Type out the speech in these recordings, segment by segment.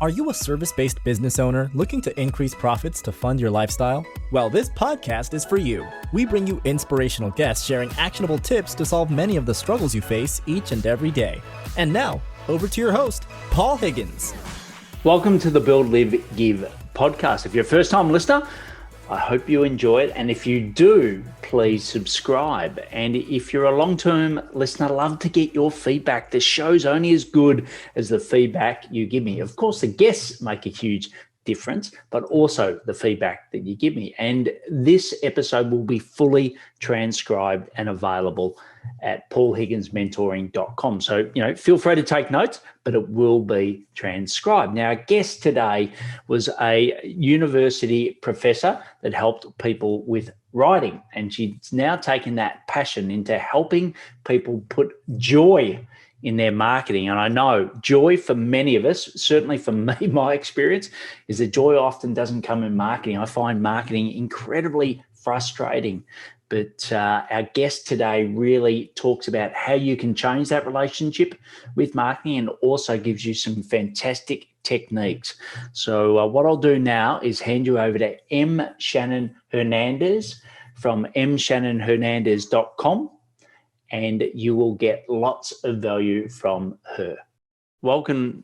Are you a service-based business owner looking to increase profits to fund your lifestyle? Well, this podcast is for you. We bring you inspirational guests sharing actionable tips to solve many of the struggles you face each and every day. And now, over to your host, Paul Higgins. Welcome to the Build, Live, Give podcast. If you're a first-time listener, I hope you enjoy it. And if you do, please subscribe. And if you're a long-term listener, I'd love to get your feedback. The show's only as good as the feedback you give me. Of course, the guests make a huge difference, but also the feedback that you give me. And this episode will be fully transcribed and available at paulhigginsmentoring.com. So, feel free to take notes, but it will be transcribed. Now, our guest today was a university professor that helped people with writing, and she's now taken that passion into helping people put joy in their marketing. And I know joy for many of us, certainly for me, my experience is that joy often doesn't come in marketing. I find marketing incredibly frustrating. But our guest today really talks about how you can change that relationship with marketing and also gives you some fantastic techniques. So what I'll do now is hand you over to Shannon Hernandez from mshannonhernandez.com, and you will get lots of value from her. Welcome,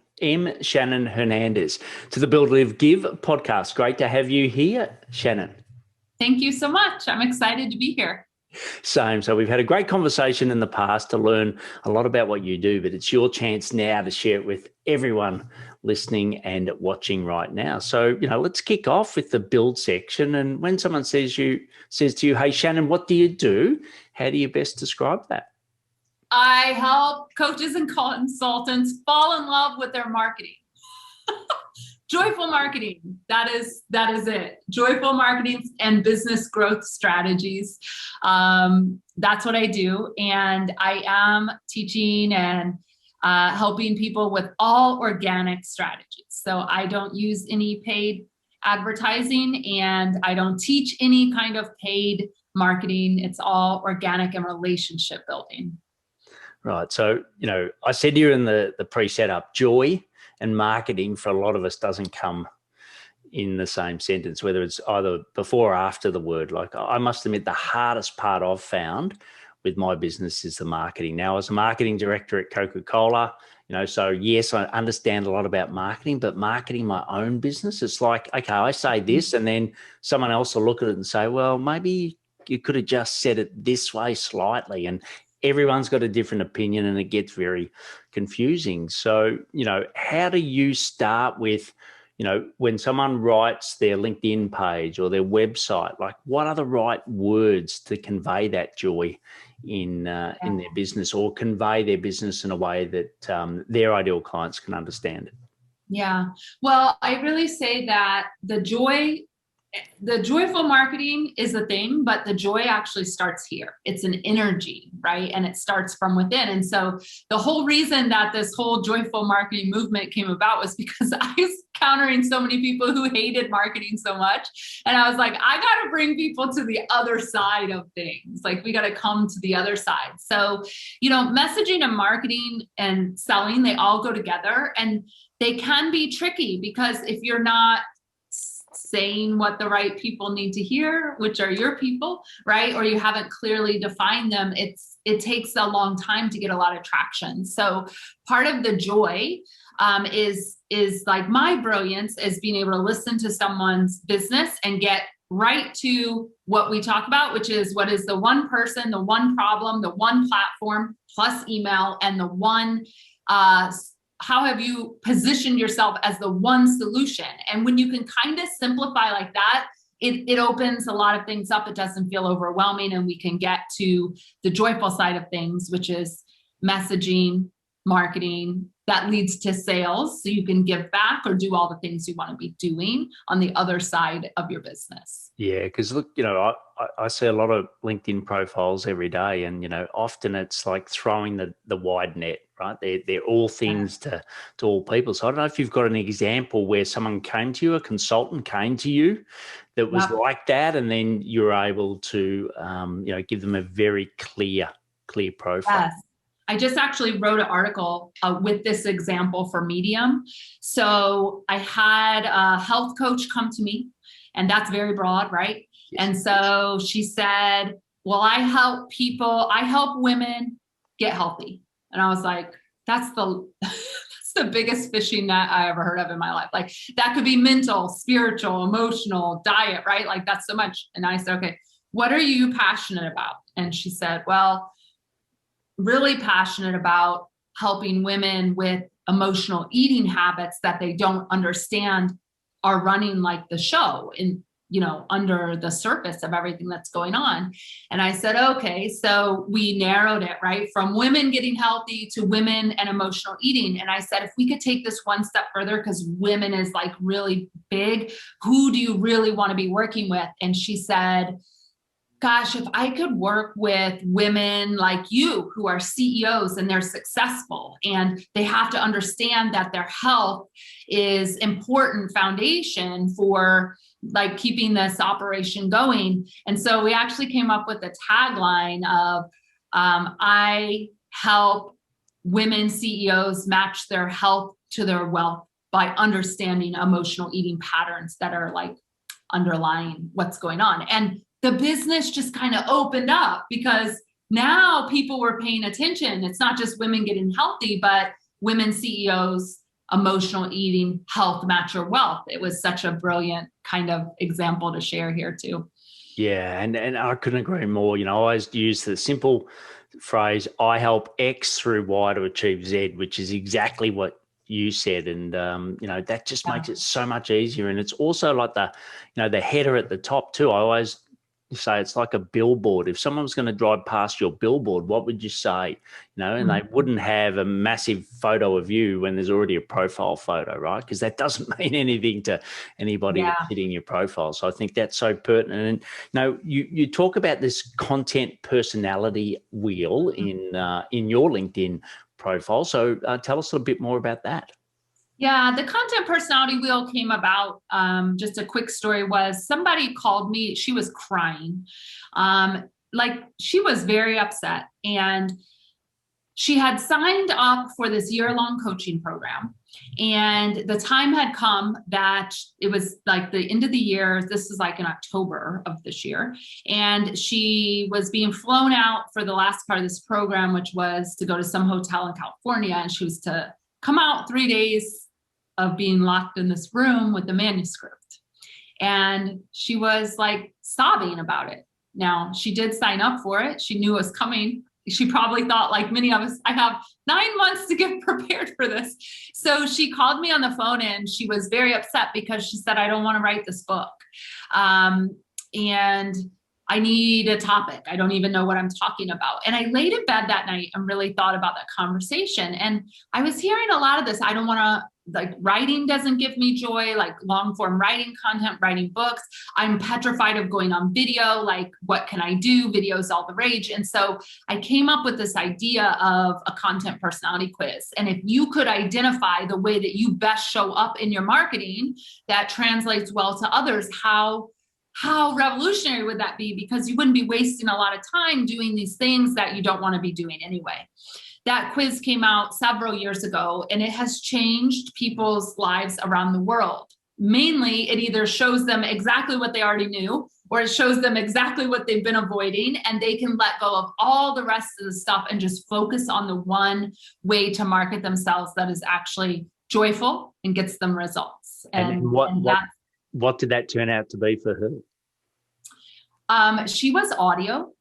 Shannon Hernandez, to the Build, Live, Give podcast. Great to have you here, Shannon. Thank you so much. I'm excited to be here. Same. So we've had a great conversation in the past to learn a lot about what you do, but it's your chance now to share it with everyone listening and watching right now. So, let's kick off with the build section. And when someone says to you, hey, Shannon, what do you do? How do you best describe that? I help coaches and consultants fall in love with their marketing. Joyful marketing. That is it. Joyful marketing and business growth strategies. That's what I do. And I am teaching and helping people with all organic strategies. So I don't use any paid advertising and I don't teach any kind of paid marketing. It's all organic and relationship building. Right. So, I said to you in the pre-setup, joy and marketing for a lot of us doesn't come in the same sentence, whether it's either before or after the word. Like, I must admit, the hardest part I've found with my business is the marketing. Now, as a marketing director at Coca-Cola, so yes, I understand a lot about marketing, but marketing my own business, it's like, okay, I say this and then someone else will look at it and say, well, maybe you could have just said it this way slightly. And everyone's got a different opinion and it gets very confusing. So, how do you start with, when someone writes their LinkedIn page or their website, like what are the right words to convey that joy in their business or convey their business in a way that their ideal clients can understand it? Yeah. Well, I really say that the joyful marketing is a thing, but the joy actually starts here. It's an energy, right? And it starts from within. And so the whole reason that this whole joyful marketing movement came about was because I was encountering so many people who hated marketing so much. And I was like, I got to bring people to the other side of things. Like, we got to come to the other side. So, messaging and marketing and selling, they all go together and they can be tricky because if you're not saying what the right people need to hear, which are your people, right? Or you haven't clearly defined them, it takes a long time to get a lot of traction. So part of the joy is like my brilliance is being able to listen to someone's business and get right to what we talk about, which is what is the one person, the one problem, the one platform plus email, and the one how have you positioned yourself as the one solution? And when you can kind of simplify like that, it opens a lot of things up. It doesn't feel overwhelming, and we can get to the joyful side of things, which is messaging, marketing that leads to sales. So you can give back or do all the things you want to be doing on the other side of your business. Yeah, because look, I see a lot of LinkedIn profiles every day, and often it's like throwing the wide net, right? They're all things to all people. So I don't know if you've got an example where someone came to you, a consultant came to you that was like that, and then you were able to give them a very clear profile. Yes. I just actually wrote an article with this example for Medium. So I had a health coach come to me, and that's very broad, right? Yes. And so she said, well, I help women get healthy. And I was like, that's the biggest fishing net I ever heard of in my life. Like, that could be mental, spiritual, emotional, diet, right? Like, that's so much. And I said, okay, what are you passionate about? And she said, well, really passionate about helping women with emotional eating habits that they don't understand are running like the show in, under the surface of everything that's going on. And I said, okay, so we narrowed it, right? From women getting healthy to women and emotional eating. And I said, if we could take this one step further, because women is like really big, who do you really want to be working with? And she said, gosh, if I could work with women like you who are CEOs and they're successful and they have to understand that their health is important foundation for like keeping this operation going. And so we actually came up with a tagline of I help women CEOs match their health to their wealth by understanding emotional eating patterns that are like underlying what's going on. And the business just kind of opened up because now people were paying attention. It's not just women getting healthy, but women CEOs, emotional eating, health, match your wealth. It was such a brilliant kind of example to share here too. Yeah, and I couldn't agree more. I always use the simple phrase, I help X through Y to achieve Z, which is exactly what you said. And, that just makes it so much easier. And it's also like the header at the top too. I always say it's like a billboard. If someone was going to drive past your billboard, what would you say? And they wouldn't have a massive photo of you when there's already a profile photo, right? Because that doesn't mean anything to anybody that's hitting your profile. So I think that's so pertinent. And you talk about this content personality wheel in your LinkedIn profile. So tell us a little bit more about that. Yeah, the content personality wheel came about. Just a quick story was somebody called me. She was crying. She was very upset. And she had signed up for this year-long coaching program. And the time had come that it was like the end of the year. This was like in October of this year. And she was being flown out for the last part of this program, which was to go to some hotel in California. And she was to come out 3 days of being locked in this room with the manuscript. And she was like sobbing about it. Now, she did sign up for it. She knew it was coming. She probably thought, like many of us, I have 9 months to get prepared for this. So she called me on the phone and she was very upset because she said, I don't want to write this book. And I need a topic. I don't even know what I'm talking about. And I laid in bed that night and really thought about that conversation. And I was hearing a lot of this. I don't want to, writing doesn't give me joy, like long form writing content, writing books. I'm petrified of going on video. Like, what can I do? Video's all the rage. And so I came up with this idea of a content personality quiz. And if you could identify the way that you best show up in your marketing that translates well to others, how revolutionary would that be? Because you wouldn't be wasting a lot of time doing these things that you don't want to be doing anyway. That quiz came out several years ago, and it has changed people's lives around the world. Mainly, it either shows them exactly what they already knew, or it shows them exactly what they've been avoiding, and they can let go of all the rest of the stuff and just focus on the one way to market themselves that is actually joyful and gets them results. And what did that turn out to be for her? She was audio.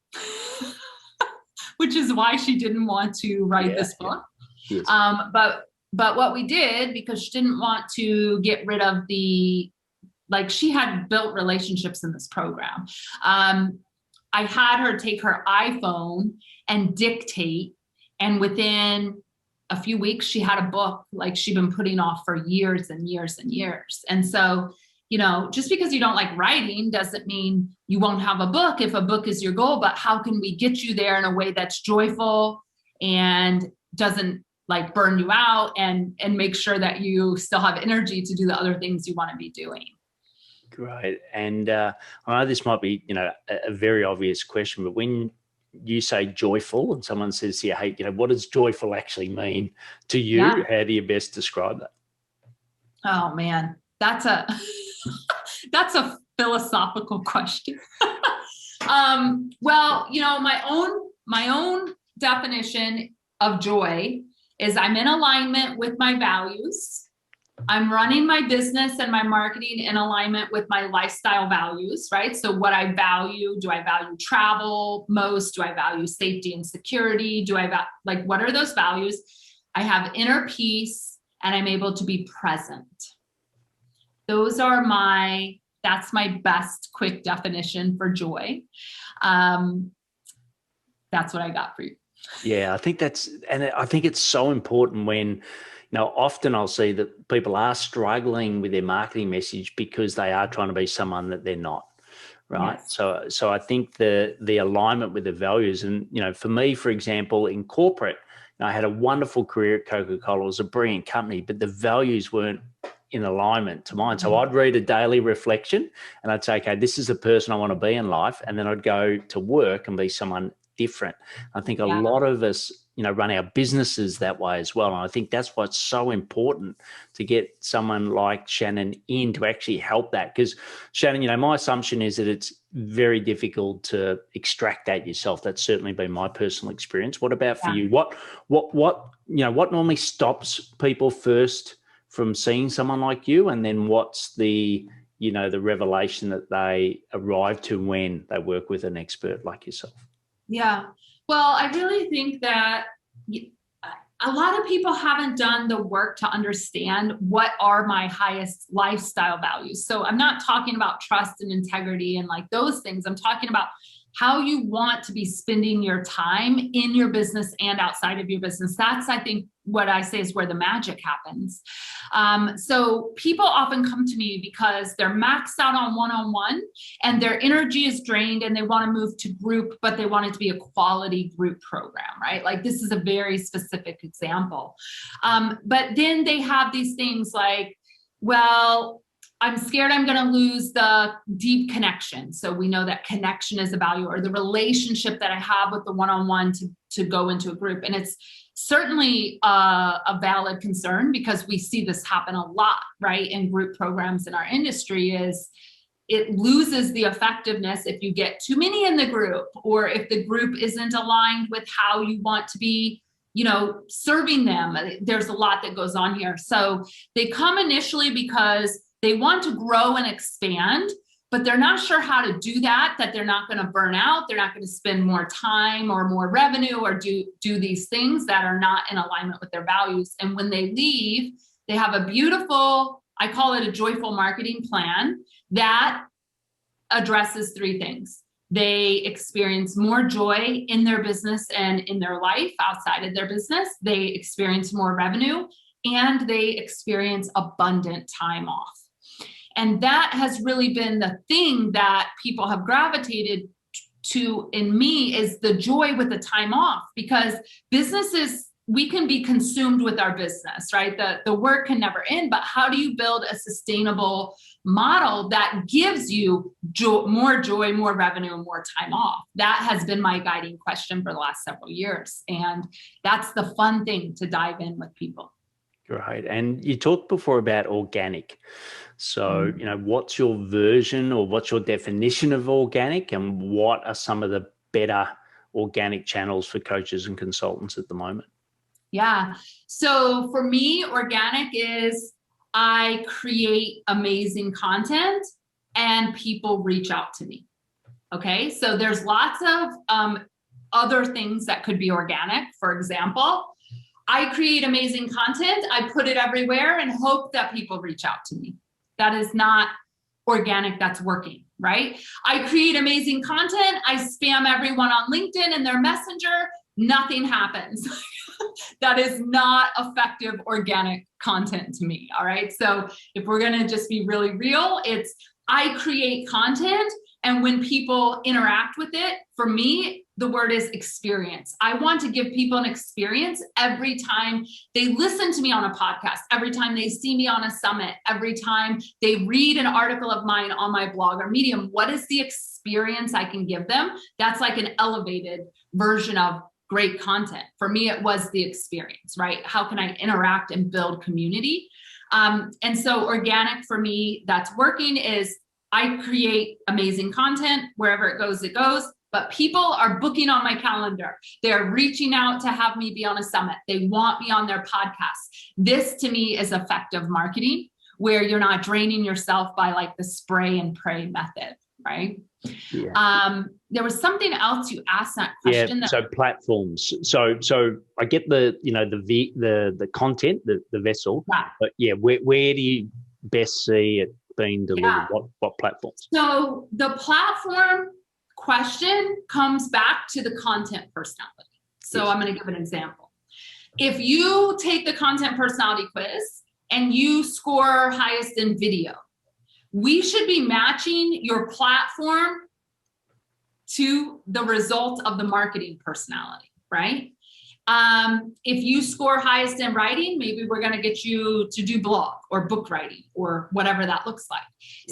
Which is why she didn't want to write this book. Yes. But what we did, because she didn't want to get rid of she had built relationships in this program. I had her take her iPhone and dictate, and within a few weeks, she had a book like she'd been putting off for years and years and years. And so, just because you don't like writing doesn't mean you won't have a book if a book is your goal, but how can we get you there in a way that's joyful and doesn't like burn you out and make sure that you still have energy to do the other things you want to be doing. Great. And I know this might be, a very obvious question, but when you say joyful and someone says, yeah, hey, what does joyful actually mean to you? Yeah. How do you best describe that? Oh man, that's a philosophical question. Well, my own definition of joy is I'm in alignment with my values. I'm running my business and my marketing in alignment with my lifestyle values, right? So what I value, do I value travel most? Do I value safety and security? What are those values? I have inner peace and I'm able to be present. That's my best quick definition for joy. That's what I got for you. Yeah, I think it's so important when, often I'll see that people are struggling with their marketing message because they are trying to be someone that they're not, right? Yes. So I think the alignment with the values, and, for me, for example, in corporate, I had a wonderful career at Coca-Cola. It was a brilliant company, but the values weren't in alignment to mine. So I'd read a daily reflection and I'd say, okay, this is the person I want to be in life. And then I'd go to work and be someone different. I think a lot of us, run our businesses that way as well. And I think that's what's so important, to get someone like Shannon in to actually help that. Because Shannon, my assumption is that it's very difficult to extract that yourself. That's certainly been my personal experience. What about for you? What normally stops people first from seeing someone like you? And then what's the revelation that they arrive to when they work with an expert like yourself? Yeah. Well, I really think that a lot of people haven't done the work to understand what are my highest lifestyle values. So I'm not talking about trust and integrity and like those things. I'm talking about how you want to be spending your time in your business and outside of your business. That's, I think, what I say is where the magic happens. So people often come to me because they're maxed out on one-on-one and their energy is drained and they want to move to group, but they want it to be a quality group program, right? Like this is a very specific example. But then they have these things like, well, I'm scared I'm going to lose the deep connection. So we know that connection is a value, or the relationship that I have with the one-on-one to go into a group. And it's certainly a valid concern because we see this happen a lot, right? In group programs in our industry is it loses the effectiveness if you get too many in the group, or if the group isn't aligned with how you want to be serving them. There's a lot that goes on here. So they come initially because they want to grow and expand, but they're not sure how to do that they're not going to burn out. They're not going to spend more time or more revenue or do these things that are not in alignment with their values. And when they leave, they have a beautiful, I call it a joyful marketing plan that addresses three things. They experience more joy in their business and in their life outside of their business. They experience more revenue, and they experience abundant time off. And that has really been the thing that people have gravitated to in me, is the joy with the time off, because businesses, we can be consumed with our business, right? The work can never end, but how do you build a sustainable model that gives you more joy, more revenue, and more time off? That has been my guiding question for the last several years. And that's the fun thing to dive in with people. Great. And you talked before about organic. So, what's your version, or what's your definition of organic, and what are some of the better organic channels for coaches and consultants at the moment? Yeah. So for me, organic is I create amazing content and people reach out to me. Okay. So there's lots of other things that could be organic. For example, I create amazing content, I put it everywhere and hope that people reach out to me. That is not organic, that's working, right? I create amazing content, I spam everyone on LinkedIn and their messenger, nothing happens. That is not effective organic content to me, all right? So if we're gonna just be really real, it's I create content, and when people interact with it, for me, the word is experience. I want to give people an experience every time they listen to me on a podcast, every time they see me on a summit, every time they read an article of mine on my blog or Medium. What is the experience I can give them? That's like an elevated version of great content. For me, it was the experience, right? How can I interact and build community? And so organic for me, that's working, is I create amazing content. Wherever it goes, but people are booking on my calendar. They're reaching out to have me be on a summit. They want me on their podcast. This to me is effective marketing, where you're not draining yourself by like the spray and pray method, right? Yeah. There was something else you asked that question. Yeah. So platforms. So I get the content, the vessel, but yeah, where do you best see it being delivered? Yeah. What platforms? So the platform question comes back to the content personality. So yes. I'm going to give an example. If you take the content personality quiz and you score highest in video, we should be matching your platform to the result of the marketing personality, right? If you score highest in writing, maybe we're going to get you to do blog or book writing or whatever that looks like.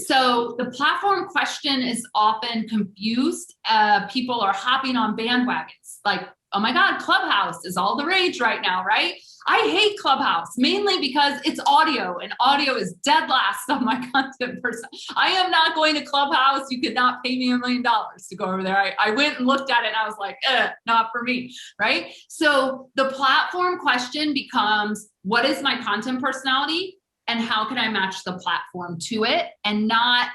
So the platform question is often confused. People are hopping on bandwagons like, oh my God, Clubhouse is all the rage right now, right? I hate Clubhouse mainly because it's audio, and audio is dead last on my content person. I am not going to Clubhouse. You could not pay me $1 million to go over there. I went and looked at it and I was like, not for me, right? So the platform question becomes, what is my content personality and how can I match the platform to it, and not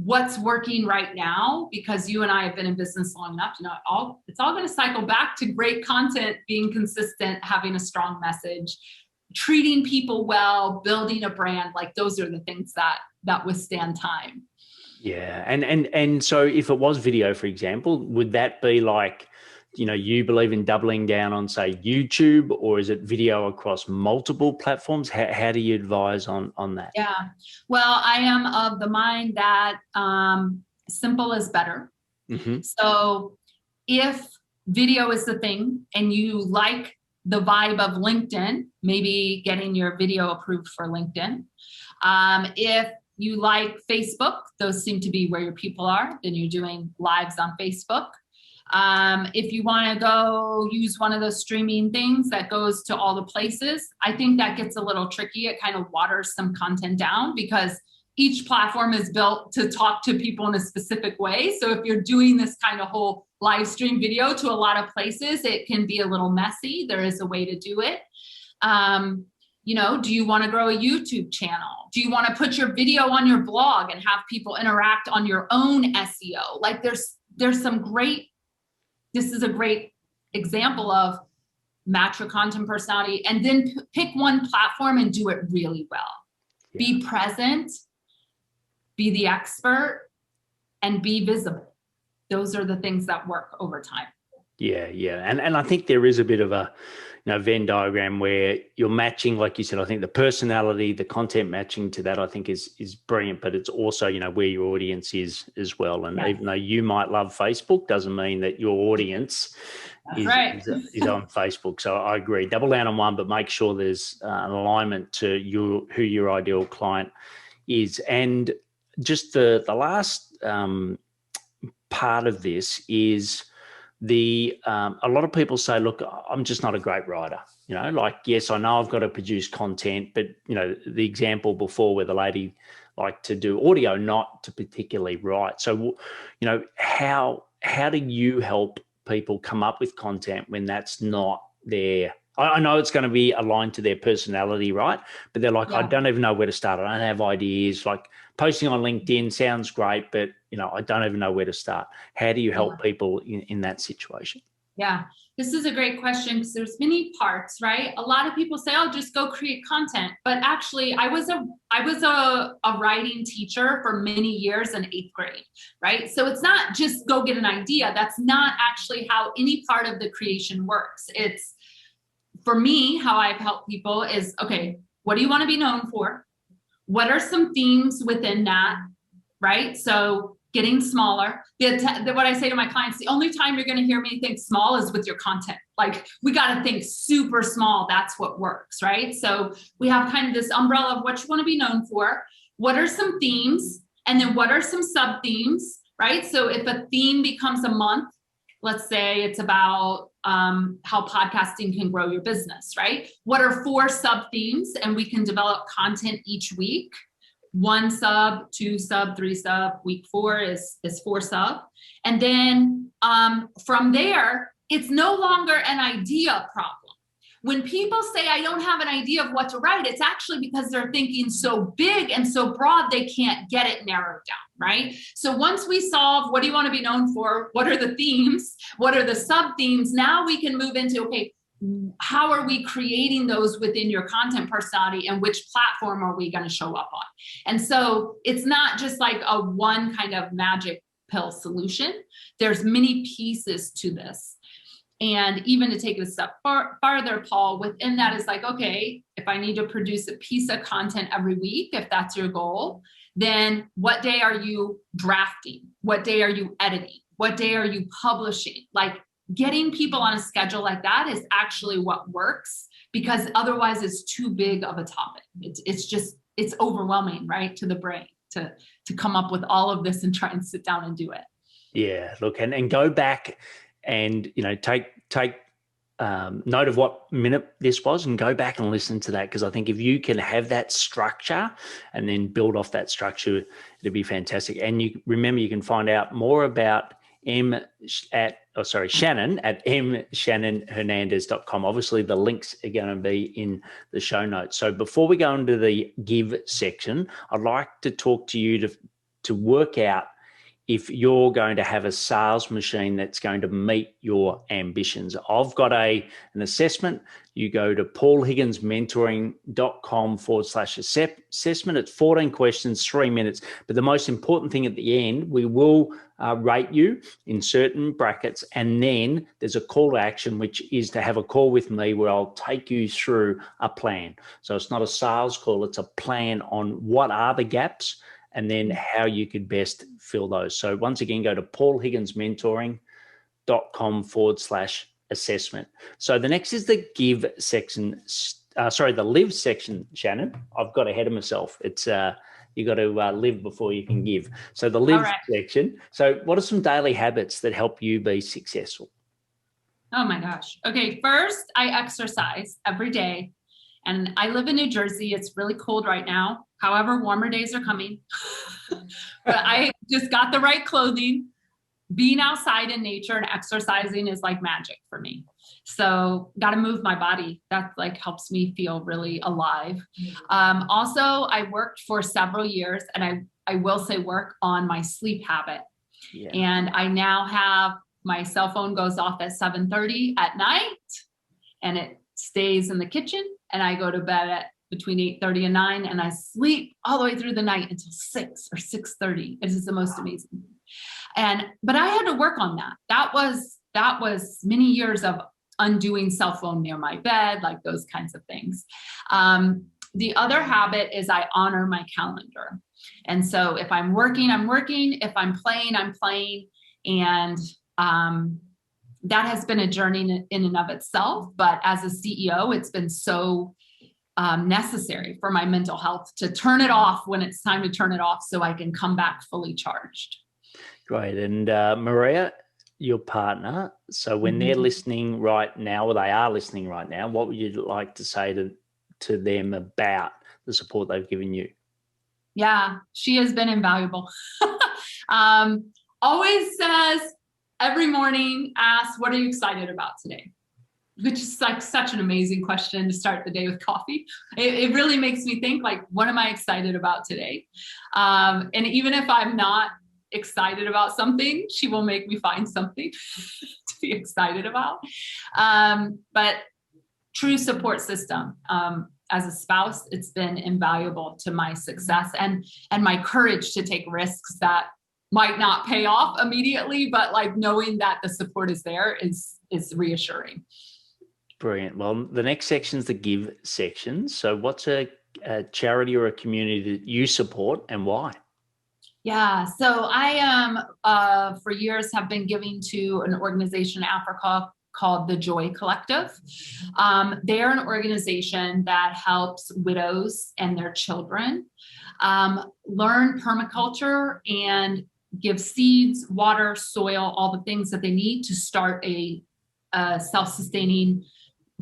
what's working right now, because you and I have been in business long enough to know it's all going to cycle back to great content, being consistent, having a strong message, treating people well, building a brand. Like those are the things that withstand time. Yeah. And so if it was video, for example, would that be like, you believe in doubling down on, say, YouTube, or is it video across multiple platforms? How do you advise on that? Yeah, well, I am of the mind that simple is better. Mm-hmm. So if video is the thing and you like the vibe of LinkedIn, maybe getting your video approved for LinkedIn. If you like Facebook, those seem to be where your people are, then you're doing lives on Facebook. If you want to go use one of those streaming things that goes to all the places, I think that gets a little tricky. It kind of waters some content down because each platform is built to talk to people in a specific way. So if you're doing this kind of whole live stream video to a lot of places, it can be a little messy. There is a way to do it. Do you want to grow a YouTube channel? Do you want to put your video on your blog and have people interact on your own SEO? Like there's some great. This is a great example of match your content personality and then pick one platform and do it really well. Yeah. Be present, be the expert, and be visible. Those are the things that work over time. Yeah. And I think there is a bit of a Venn diagram where you're matching, like you said, I think the personality, the content matching to that, I think is brilliant, but it's also, where your audience is as well. And even though you might love Facebook, doesn't mean that your audience is on Facebook. So I agree, double down on one, but make sure there's an alignment to who your ideal client is. And just the last part of this is a lot of people say, look, I'm just not a great writer, yes, I know I've got to produce content, but the example before where the lady liked to do audio, not to particularly write. So, how do you help people come up with content when that's not their, I know it's going to be aligned to their personality, right? But they're like, I don't even know where to start. I don't have ideas. Like posting on LinkedIn sounds great, but I don't even know where to start. How do you help people in that situation? Yeah, this is a great question because there's many parts, right? A lot of people say, "Oh, just go create content," but actually, I was a writing teacher for many years in 8th grade, right? So it's not just go get an idea. That's not actually how any part of the creation works. It's, for me, how I've helped people is, okay, what do you want to be known for? What are some themes within that, right? So getting smaller. What I say to my clients, the only time you're going to hear me think small is with your content. Like we got to think super small. That's what works, right? So we have kind of this umbrella of what you want to be known for. What are some themes? And then what are some sub themes, right? So if a theme becomes a month, Let's say it's about how podcasting can grow your business, right? What are 4 sub themes? And we can develop content each week. 1 sub, 2 sub, 3 sub. Week 4 is 4 sub. And then from there, it's no longer an idea problem. When people say, I don't have an idea of what to write, it's actually because they're thinking so big and so broad, they can't get it narrowed down, right? So once we solve, what do you want to be known for? What are the themes? What are the sub themes? Now we can move into, okay, how are we creating those within your content personality, and which platform are we going to show up on? And so it's not just like a one kind of magic pill solution. There's many pieces to this. And even to take it a step farther, Paul, within that is like, okay, if I need to produce a piece of content every week, if that's your goal, then what day are you drafting? What day are you editing? What day are you publishing? Like, getting people on a schedule like that is actually what works, because otherwise it's too big of a topic. It's overwhelming, right, to the brain to come up with all of this and try and sit down and do it. Yeah, look, and go back and, take note of what minute this was and go back and listen to that, because I think if you can have that structure and then build off that structure, it'll be fantastic. And you remember, you can find out more about Shannon at mshannonhernandez.com. Obviously, the links are going to be in the show notes. So before we go into the give section, I'd like to talk to you to work out if you're going to have a sales machine that's going to meet your ambitions. I've got an assessment. You go to paulhigginsmentoring.com/assessment. It's 14 questions, 3 minutes. But the most important thing at the end, we will rate you in certain brackets. And then there's a call to action, which is to have a call with me where I'll take you through a plan. So it's not a sales call, it's a plan on what are the gaps and then how you could best fill those. So once again, go to paulhigginsmentoring.com/assessment. So the next is the give section. The live section, Shannon. I've got ahead of myself. It's you got to live before you can give. So the live section. So what are some daily habits that help you be successful? Oh my gosh. Okay. First, I exercise every day. And I live in New Jersey. It's really cold right now. However, warmer days are coming. But I just got the right clothing. Being outside in nature and exercising is like magic for me. So got to move my body. That like helps me feel really alive. Also, I worked for several years, and I will say work on my sleep habit. Yeah. And I now have my cell phone goes off at 7:30 at night, and it stays in the kitchen. And I go to bed at between 8:30 and 9, and I sleep all the way through the night until 6 or 6:30. It is the most amazing thing. But I had to work on that. That was many years of undoing cell phone near my bed, like those kinds of things. The other habit is I honor my calendar. And so if I'm working, I'm working. If I'm playing, I'm playing. And that has been a journey in and of itself. But as a CEO, it's been so necessary for my mental health to turn it off when it's time to turn it off so I can come back fully charged. Great. And Maria, your partner, so when they're listening right now, or they are listening right now, what would you like to say to them about the support they've given you? Yeah, she has been invaluable. Always says, every morning asks, what are you excited about today? Which is like such an amazing question to start the day with coffee. It really makes me think, like, what am I excited about today? And even if I'm not excited about something, she will make me find something to be excited about. But true support system. As a spouse, it's been invaluable to my success and my courage to take risks that might not pay off immediately, but like knowing that the support is there is reassuring. Brilliant. Well, the next section is the give section. So what's a charity or a community that you support and why? Yeah, so I for years have been giving to an organization in Africa called the Joy Collective. They're an organization that helps widows and their children learn permaculture and give seeds, water, soil, all the things that they need to start a self-sustaining.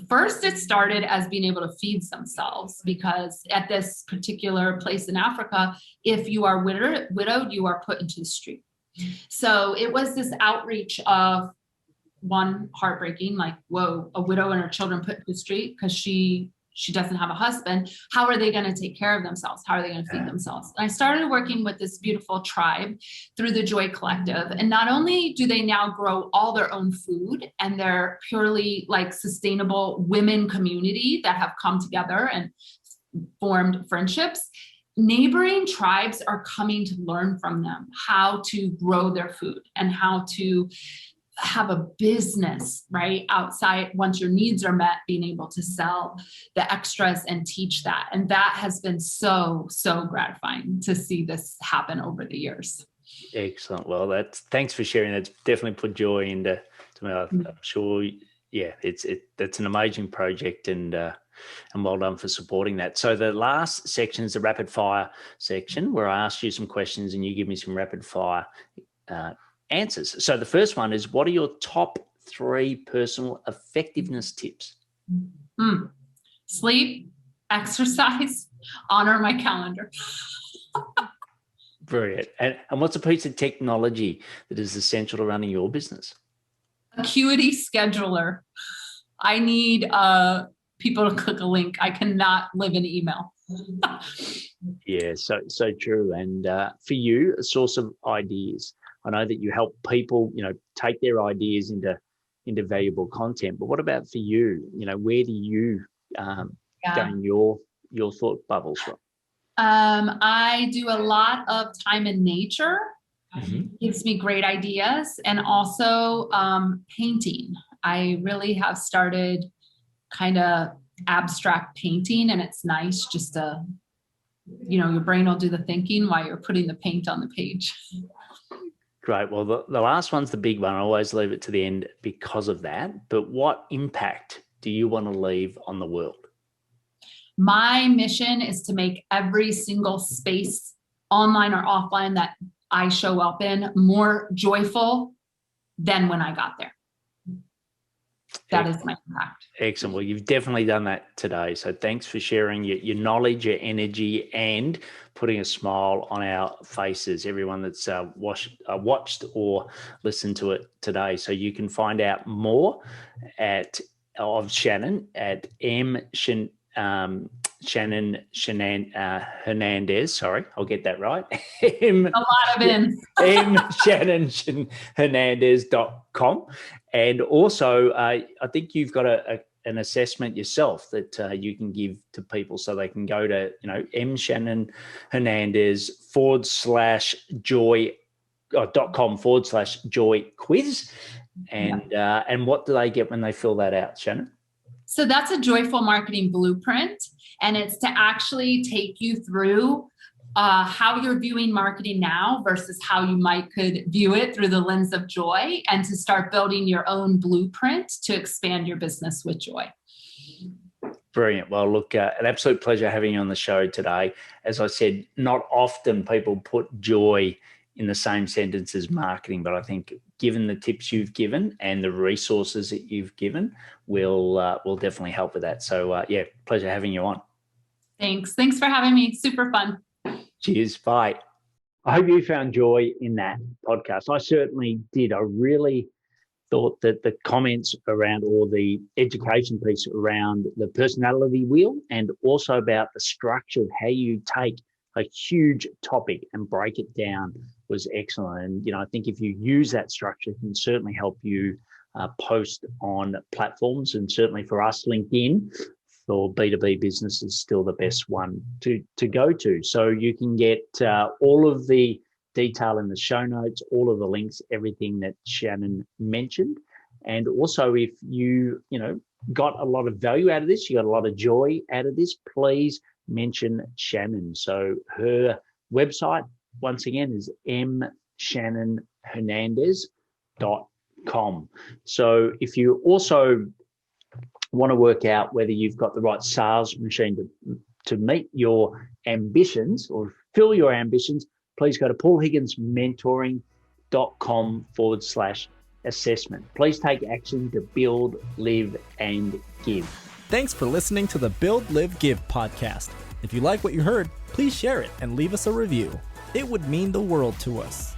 First, it started as being able to feed themselves, because at this particular place in Africa, if you are widowed, you are put into the street. So it was this outreach of, one, heartbreaking, like, whoa, a widow and her children put into the street because she doesn't have a husband. How are they going to take care of themselves? How are they going to feed themselves? And I started working with this beautiful tribe through the Joy Collective. And not only do they now grow all their own food, and they're purely like sustainable women community that have come together and formed friendships, neighboring tribes are coming to learn from them how to grow their food and how to have a business, right? Outside, once your needs are met, being able to sell the extras and teach that. And that has been so, so gratifying to see this happen over the years. Excellent. Well, thanks for sharing. That's definitely put joy into me. I'm sure. Yeah, that's an amazing project, and well done for supporting that. So the last section is the rapid fire section, where I ask you some questions and you give me some rapid fire answers. So the first one is, what are your top 3 personal effectiveness tips? Sleep, exercise, honor my calendar. Brilliant. And what's a piece of technology that is essential to running your business? Acuity scheduler. I need people to click a link. I cannot live in email. Yeah, so true. And for you, a source of ideas. I know that you help people, take their ideas into valuable content. But what about for you? Where do you gain your thought bubbles from? I do a lot of time in nature. Gives me great ideas, and also painting. I really have started kind of abstract painting, and it's nice just to, your brain will do the thinking while you're putting the paint on the page. Great. Well, the last one's the big one. I always leave it to the end because of that. But what impact do you want to leave on the world? My mission is to make every single space, online or offline, that I show up in more joyful than when I got there. That is my impact. Excellent. Well, you've definitely done that today. So thanks for sharing your knowledge, your energy, and putting a smile on our faces, everyone that's watched or listened to it today. So you can find out more of Shannon at Shannon Hernandez. Sorry, I'll get that right. A lot of N's. MShannonHernandez.com. And also, I think you've got an assessment yourself that you can give to people, so they can go to mshannonhernandez.com/joy quiz. And what do they get when they fill that out, Shannon? So that's a joyful marketing blueprint, and it's to actually take you through how you're viewing marketing now versus how you could view it through the lens of joy, and to start building your own blueprint to expand your business with joy. Brilliant. Well, look, an absolute pleasure having you on the show today. As I said, not often people put joy in the same sentence as marketing, but I think given the tips you've given and the resources that you've given, will definitely help with that. So pleasure having you on. Thanks for having me. Super fun. Cheers. Bye. I hope you found joy in that podcast. I certainly did. I really thought that the comments around, or the education piece around the personality wheel, and also about the structure of how you take a huge topic and break it down, was excellent. And, I think if you use that structure, it can certainly help you post on platforms. And certainly for us, LinkedIn for B2B business is still the best one to go to. So you can get all of the detail in the show notes, all of the links, everything that Shannon mentioned. And also, if you got a lot of value out of this, you got a lot of joy out of this, please mention Shannon. So her website, once again, is mshannonhernandez.com. So if you also want to work out whether you've got the right sales machine to meet your ambitions or fill your ambitions, please go to paulhigginsmentoring.com/assessment. Please take action to build, live, and give. Thanks for listening to the Build, Live, Give podcast. If you like what you heard, please share it and leave us a review. It would mean the world to us.